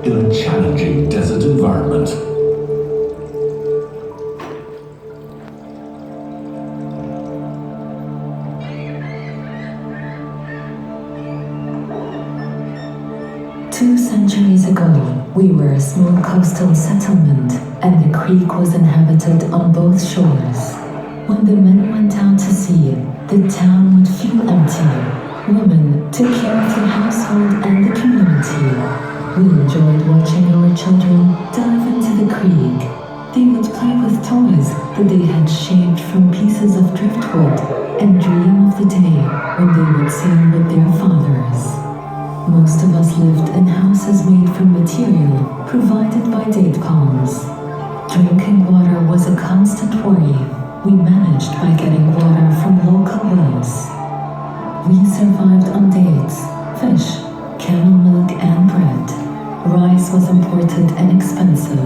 in a challenging desert environment. Two centuries ago, we were a small coastal settlement, and the creek was inhabited on both shores. When the men went out to sea, the town would feel empty. Women took care of the household and the community. We enjoyed watching our children dive into the creek. They would play with toys that they had shaped from pieces of driftwood and dream of the day when they would sail with their fathers. Most of us lived in houses made from material provided by date palms. Drinking water was a constant worry. We managed by getting water from local wells. We survived on dates, fish, camel milk and bread. Rice was imported and expensive.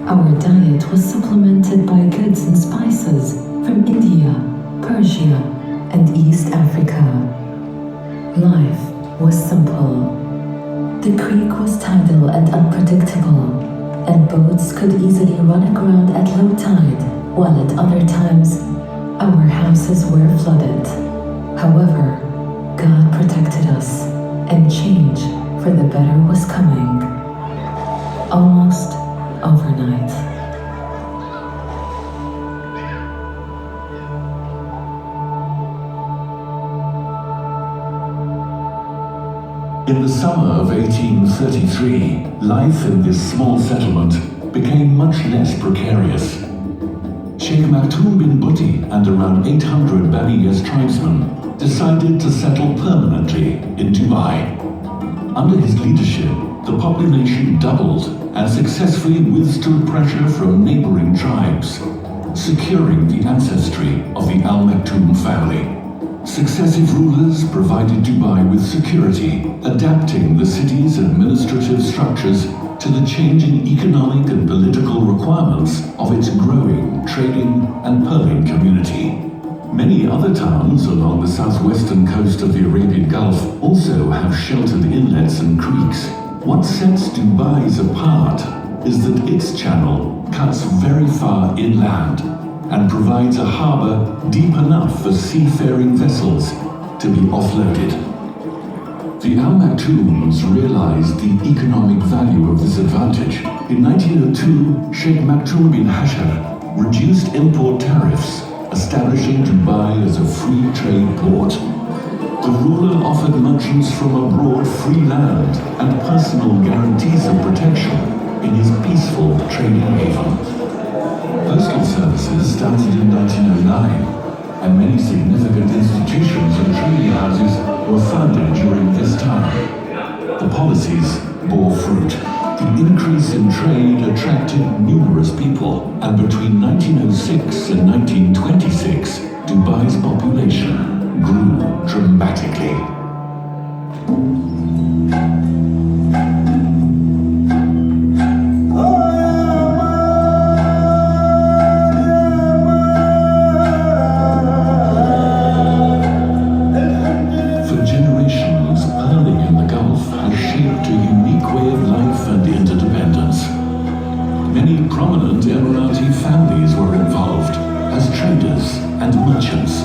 Our diet was supplemented by goods and spices from India, Persia, and East Africa. Life was simple. The creek was tidal and unpredictable, and boats could easily run aground at low tide, while at other times, our houses were flooded. However, God protected us, and change for the better was coming. Almost overnight. In the summer of 1833, life in this small settlement became much less precarious. Sheikh Maktoum bin Butti and around 800 Bani Yes tribesmen decided to settle permanently in Dubai. Under his leadership, the population doubled and successfully withstood pressure from neighboring tribes, securing the ancestry of the Al Maktoum family. Successive rulers provided Dubai with security, adapting the city's administrative structures to the changing economic and political requirements of its growing trading and pearling community. Many other towns along the southwestern coast of the Arabian Gulf also have sheltered inlets and creeks. What sets Dubai's apart is that its channel cuts very far inland and provides a harbor deep enough for seafaring vessels to be offloaded. The Al Maktoums realized the economic value of this advantage. In 1902, Sheikh Maktoum bin Hashar reduced import tariffs, establishing Dubai as a free trade port. The ruler offered merchants from abroad free land and personal guarantees of protection in his peaceful trading haven. Postal services started in 1909, and many significant institutions and trading houses were founded during this time. The policies bore fruit. The increase in trade attracted numerous people, and between 1906 and 1926, Dubai's population grew dramatically. Many prominent Emirati families were involved as traders and merchants.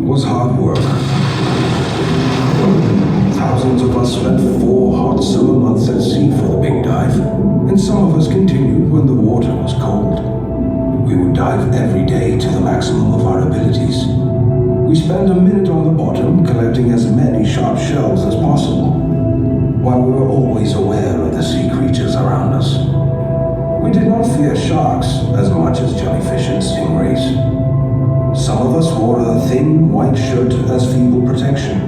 Was hard work. Thousands of us spent 4 hot summer months at sea for the big dive, and some of us continued when the water was cold. We would dive every day to the maximum of our abilities. We spent a minute on the bottom collecting as many sharp shells as possible, while we were always aware of the sea creatures around us. We did not fear sharks as much as jellyfish and stingrays. Some of us wore a thin white shirt as feeble protection.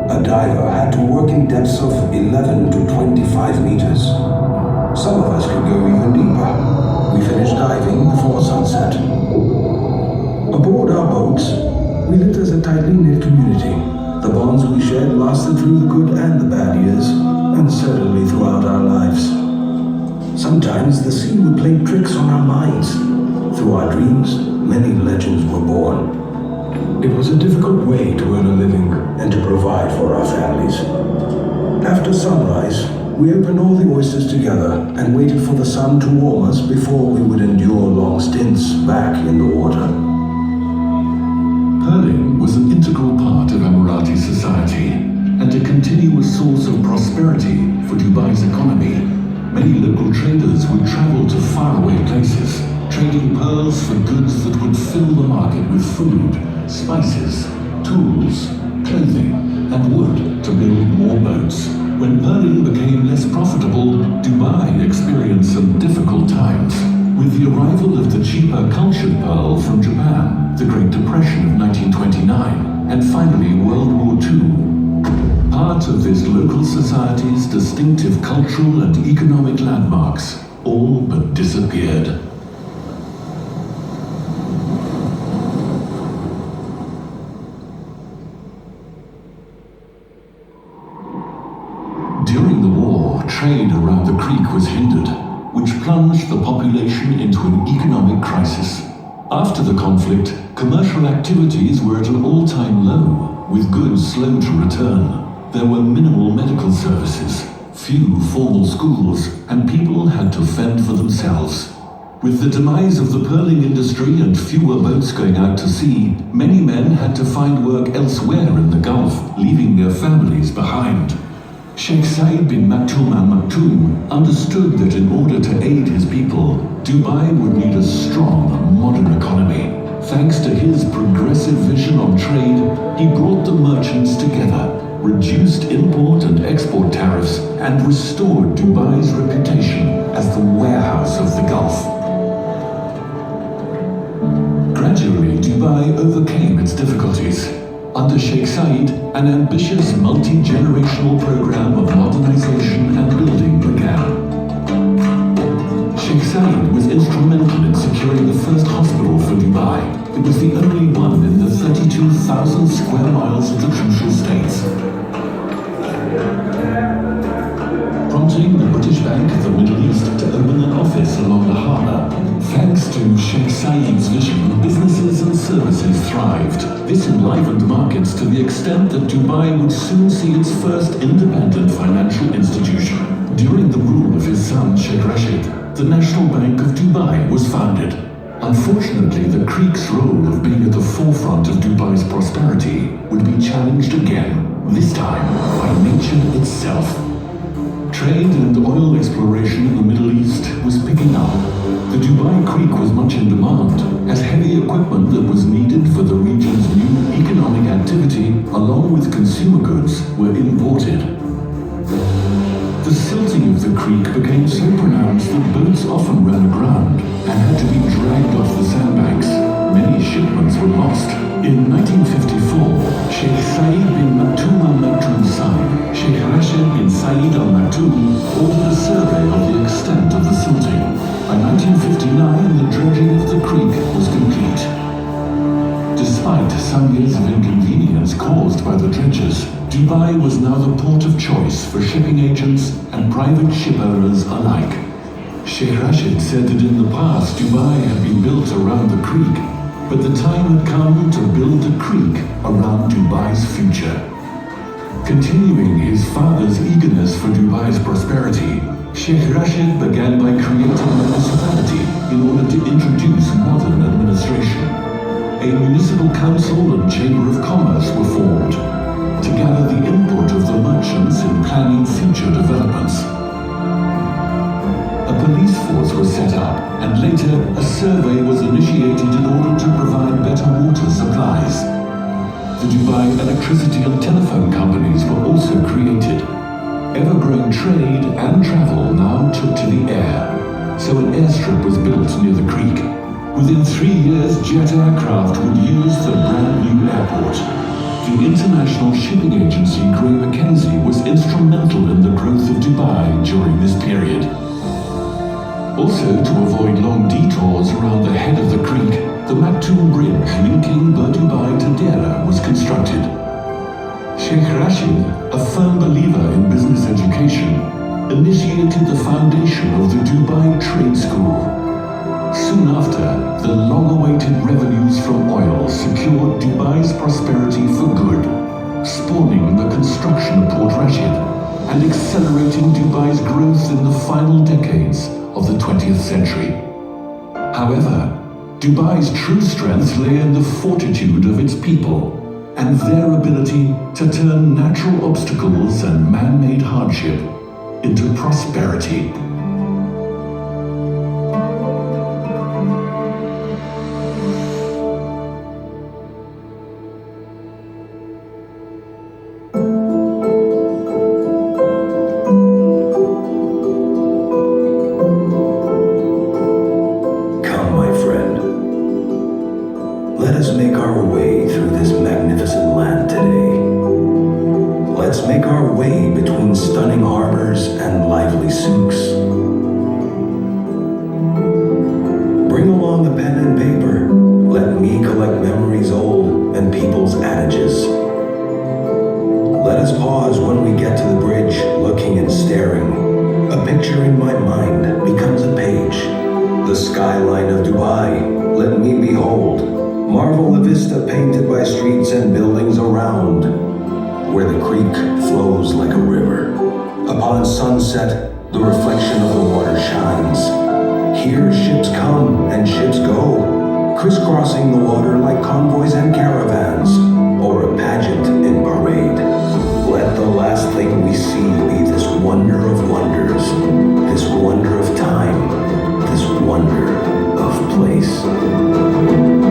A diver had to work in depths of 11 to 25 meters. Some of us could go even deeper. We finished diving before sunset. lived as a tightly knit community. The bonds we shared lasted through the good and the bad years, and certainly throughout our lives. Sometimes the sea would play tricks on our minds. Through our dreams, many legends were born. It was a difficult way to earn a living and to provide for our families. After sunrise, we opened all the oysters together and waited for the sun to warm us before we would endure long stints back in the water. Pearling was an integral part of Emirati society and a continuous source of prosperity for Dubai's economy. Many local traders would travel to faraway places, trading pearls for goods that would fill the market with food, spices, tools, clothing, and wood to build more boats. When pearling became less profitable, Dubai experienced some difficult times. With the arrival of the cheaper cultured pearl from Japan, the Great Depression of 1929, and finally World War II, part of this local society's distinctive cultural and economic landmarks all but disappeared. During the war, trade around the creek was hindered, which plunged the population into an economic crisis. After the conflict, commercial activities were at an all-time low, with goods slow to return. There were minimal medical services, few formal schools, and people had to fend for themselves. With the demise of the pearling industry and fewer boats going out to sea, many men had to find work elsewhere in the Gulf, leaving their families behind. Sheikh Said bin Maktoum Al Maktoum understood that in order to aid his people, Dubai would need a strong, modern economy. Thanks to his progressive vision on trade, he brought the merchants together, reduced import and export tariffs, and restored Dubai's reputation as the warehouse of the Gulf. Gradually, Dubai overcame its difficulties. Under Sheikh Said, an ambitious multi-generational program of modernization and building began. Sheikh Said was instrumental in securing the first hospital for Dubai. It was the only one in the 32,000 square miles of the crucial states. Prompting the British Bank of the Middle East to open an office along the harbour. Thanks to Sheikh Said's vision, businesses and services thrived. This enlivened markets to the extent that Dubai would soon see its first independent financial institution. During the rule of his son Sheikh Rashid, the National Bank of Dubai was founded. Unfortunately, the creek's role of being at the forefront of Dubai's prosperity would be challenged again, this time by nature itself. Trade and oil exploration in the Middle East was picking up. The Dubai Creek was much in demand, as heavy equipment that was needed for the region's new economic activity, along with consumer goods, were imported. The silting of the creek became so pronounced that boats often ran aground and had to be dragged off the sandbanks. Many shipments were lost. In 1954, Sheikh Said bin Maktoum Al Maktoum's son, Sheikh Rashid bin Said Al Maktoum, ordered a survey of the extent of the silting. By 1959, the dredging of the creek was complete. Despite some years of inconvenience caused by the dredgers, Dubai was now the port of choice for shipping agents and private ship owners alike. Sheikh Rashid said that in the past Dubai had been built around the creek, but the time had come to build a creek around Dubai's future. Continuing his father's eagerness for Dubai's prosperity, Sheikh Rashid began by creating a municipality in order to introduce modern administration. A municipal council and chamber of commerce were formed to gather the input of the merchants in planning future developments. A police force was set up, and later a survey was initiated in order to provide better water supplies. The Dubai electricity and telephone companies were also created. Ever-growing trade and travel now took to the air, so an airstrip was built near the creek. Within 3 years, jet aircraft would use the brand new airport. The international shipping agency Gray Mackenzie was instrumental in the growth of Dubai during this period. Also, to avoid long detours around the head of the creek, the Maktoum Bridge linking Dubai to Dera initiated the foundation of the Dubai Trade School. Soon after, the long-awaited revenues from oil secured Dubai's prosperity for good, spawning the construction of Port Rashid and accelerating Dubai's growth in the final decades of the 20th century. However, Dubai's true strength lay in the fortitude of its people and their ability to turn natural obstacles and man-made hardship into prosperity. Come, my friend. Let us make our way through this magnificent land today. Let's make our way between stunning harbors and lively souks. Bring along the pen and paper. Let me collect memories old and people's adages. Let us pause when we get to the bridge, looking and staring. A picture in my mind becomes a page. The skyline of Dubai, let me behold. Marvel the vista painted by streets and buildings around, where the creek flows like a river. Upon sunset, the reflection of the water shines. Here ships come and ships go, crisscrossing the water like convoys and caravans, or a pageant in parade. Let the last thing we see be this wonder of wonders, this wonder of time, this wonder of place.